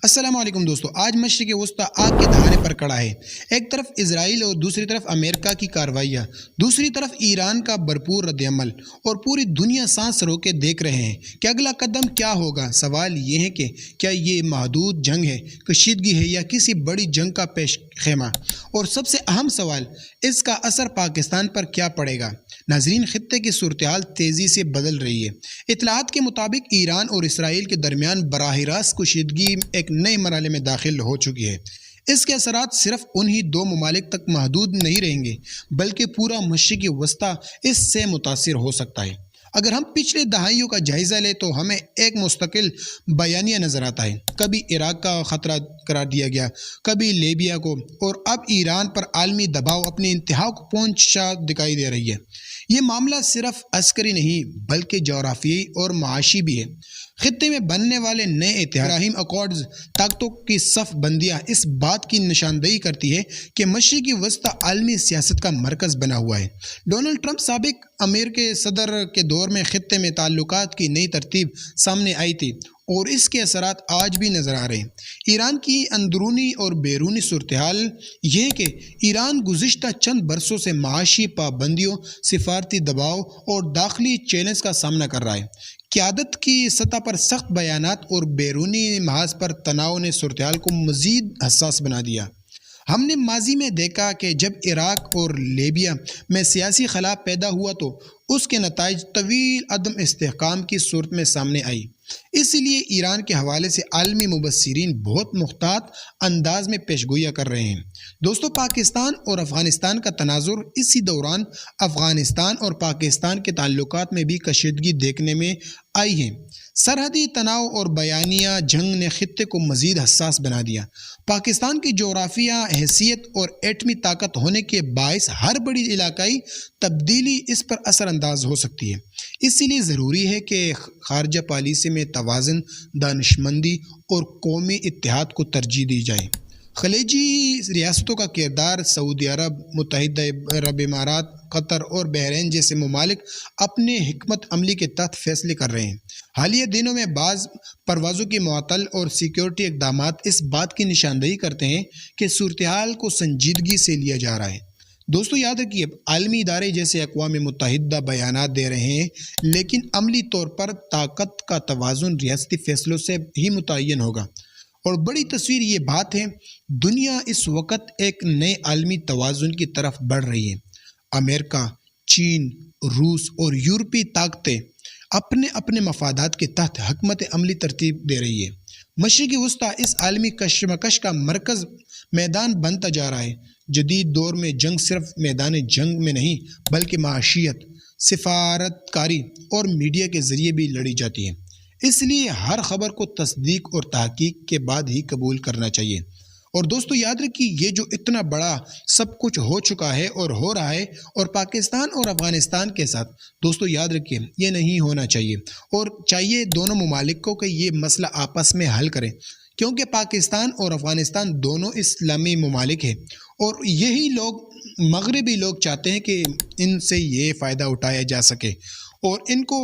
السلام علیکم دوستو، آج مشرق وسطی آگ کے دہانے پر کڑا ہے۔ ایک طرف اسرائیل اور دوسری طرف امریکہ کی کارروائیاں، دوسری طرف ایران کا بھرپور رد عمل، اور پوری دنیا سانس روکے دیکھ رہے ہیں کہ اگلا قدم کیا ہوگا۔ سوال یہ ہے کہ کیا یہ محدود جنگ ہے، کشیدگی ہے، یا کسی بڑی جنگ کا پیش خیمہ؟ اور سب سے اہم سوال، اس کا اثر پاکستان پر کیا پڑے گا؟ ناظرین، خطے کی صورتحال تیزی سے بدل رہی ہے۔ اطلاعات کے مطابق ایران اور اسرائیل کے درمیان براہ راست کشیدگی ایک نئے مرحلے میں داخل ہو چکی ہے۔ اس کے اثرات صرف انہی دو ممالک تک محدود نہیں رہیں گے، بلکہ پورا مشرق وسطی اس سے متاثر ہو سکتا ہے۔ اگر ہم پچھلے دہائیوں کا جائزہ لیں تو ہمیں ایک مستقل بیانیہ نظر آتا ہے۔ کبھی عراق کا خطرہ قرار دیا گیا، کبھی لیبیا کو، اور اب ایران پر عالمی دباؤ اپنی انتہا کو پہنچا دکھائی دے رہی ہے۔ یہ معاملہ صرف عسکری نہیں بلکہ جغرافیائی اور معاشی بھی ہے۔ خطے میں بننے والے نئے ابراہیم اکارڈز، طاقتوں کی صف بندیاں اس بات کی نشاندہی کرتی ہے کہ مشرقی وسطی عالمی سیاست کا مرکز بنا ہوا ہے۔ ڈونلڈ ٹرمپ سابق امریکی صدر کے دور میں خطے میں تعلقات کی نئی ترتیب سامنے آئی تھی، اور اس کے اثرات آج بھی نظر آ رہے ہیں۔ ایران کی اندرونی اور بیرونی صورتحال یہ ہے کہ ایران گزشتہ چند برسوں سے معاشی پابندیوں، سفارتی دباؤ اور داخلی چیلنج کا سامنا کر رہا ہے۔ قیادت کی سطح پر سخت بیانات اور بیرونی محاذ پر تناؤ نے صورتحال کو مزید حساس بنا دیا۔ ہم نے ماضی میں دیکھا کہ جب عراق اور لیبیا میں سیاسی خلا پیدا ہوا تو اس کے نتائج طویل عدم استحکام کی صورت میں سامنے آئی۔ اس لیے ایران کے حوالے سے عالمی مبصرین بہت محتاط انداز میں پیشگوئیاں کر رہے ہیں۔ دوستو، پاکستان اور افغانستان کا تناظر اسی دوران افغانستان اور پاکستان کے تعلقات میں بھی کشیدگی دیکھنے میں آئی ہے۔ سرحدی تناؤ اور بیانیہ جنگ نے خطے کو مزید حساس بنا دیا۔ پاکستان کی جغرافیہ، حیثیت اور ایٹمی طاقت ہونے کے باعث ہر بڑی علاقائی تبدیلی اس پر اثر انداز ہو سکتی ہے۔ اسی لیے ضروری ہے کہ خارجہ پالیسی میں توازن، دانشمندی اور قومی اتحاد کو ترجیح دی جائے۔ خلیجی ریاستوں کا کردار، سعودی عرب، متحدہ عرب امارات، قطر اور بحرین جیسے ممالک اپنے حکمت عملی کے تحت فیصلے کر رہے ہیں۔ حالیہ دنوں میں بعض پروازوں کی معطل اور سیکیورٹی اقدامات اس بات کی نشاندہی کرتے ہیں کہ صورتحال کو سنجیدگی سے لیا جا رہا ہے۔ دوستو، یاد رکھیے، عالمی ادارے جیسے اقوام متحدہ بیانات دے رہے ہیں، لیکن عملی طور پر طاقت کا توازن ریاستی فیصلوں سے ہی متعین ہوگا۔ اور بڑی تصویر یہ بات ہے، دنیا اس وقت ایک نئے عالمی توازن کی طرف بڑھ رہی ہے۔ امریکہ، چین، روس اور یورپی طاقتیں اپنے اپنے مفادات کے تحت حکمت عملی ترتیب دے رہی ہے۔ مشرقی وسطی اس عالمی کشمکش کا مرکز میدان بنتا جا رہا ہے۔ جدید دور میں جنگ صرف میدان جنگ میں نہیں بلکہ معاشیت، سفارت کاری اور میڈیا کے ذریعے بھی لڑی جاتی ہے۔ اس لیے ہر خبر کو تصدیق اور تحقیق کے بعد ہی قبول کرنا چاہیے۔ اور دوستو، یاد رکھیے، یہ جو اتنا بڑا سب کچھ ہو چکا ہے اور ہو رہا ہے، اور پاکستان اور افغانستان کے ساتھ، دوستو یاد رکھیے، یہ نہیں ہونا چاہیے، اور چاہیے دونوں ممالک کو کہ یہ مسئلہ آپس میں حل کریں، کیونکہ پاکستان اور افغانستان دونوں اسلامی ممالک ہیں، اور یہی لوگ، مغربی لوگ چاہتے ہیں کہ ان سے یہ فائدہ اٹھایا جا سکے، اور ان کو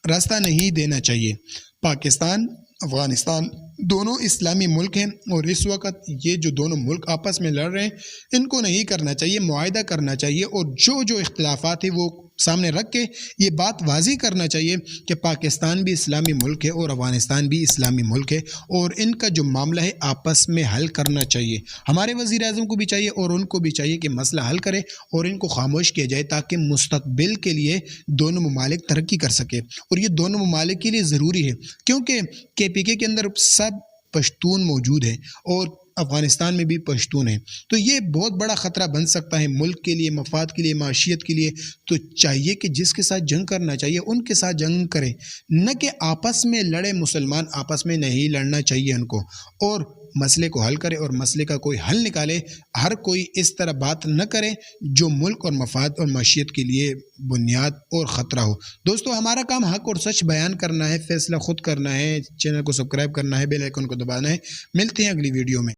راستہ نہیں دینا چاہیے۔ پاکستان، افغانستان دونوں اسلامی ملک ہیں، اور اس وقت یہ جو دونوں ملک آپس میں لڑ رہے ہیں، ان کو نہیں کرنا چاہیے، معاہدہ کرنا چاہیے، اور جو اختلافات ہیں وہ سامنے رکھ کے یہ بات واضح کرنا چاہیے کہ پاکستان بھی اسلامی ملک ہے اور افغانستان بھی اسلامی ملک ہے، اور ان کا جو معاملہ ہے آپس میں حل کرنا چاہیے۔ ہمارے وزیر اعظم کو بھی چاہیے اور ان کو بھی چاہیے کہ مسئلہ حل کرے اور ان کو خاموش کیا جائے، تاکہ مستقبل کے لیے دونوں ممالک ترقی کر سکے، اور یہ دونوں ممالک کے لیے ضروری ہے، کیونکہ KPK کے اندر سب پشتون موجود ہیں، اور افغانستان میں بھی پشتون ہیں، تو یہ بہت بڑا خطرہ بن سکتا ہے ملک کے لیے، مفاد کے لیے، معاشیت کے لیے۔ تو چاہیے کہ جس کے ساتھ جنگ کرنا چاہیے ان کے ساتھ جنگ کرے، نہ کہ آپس میں لڑے۔ مسلمان آپس میں نہیں لڑنا چاہیے ان کو، اور مسئلے کو حل کرے اور مسئلے کا کوئی حل نکالے۔ ہر کوئی اس طرح بات نہ کرے جو ملک اور مفاد اور معاشیت کے لیے بنیاد اور خطرہ ہو۔ دوستو، ہمارا کام حق اور سچ بیان کرنا ہے، فیصلہ خود کرنا ہے۔ چینل کو سبسکرائب کرنا ہے، بیل آئیکن کو دبانا ہے۔ ملتے ہیں اگلی ویڈیو میں۔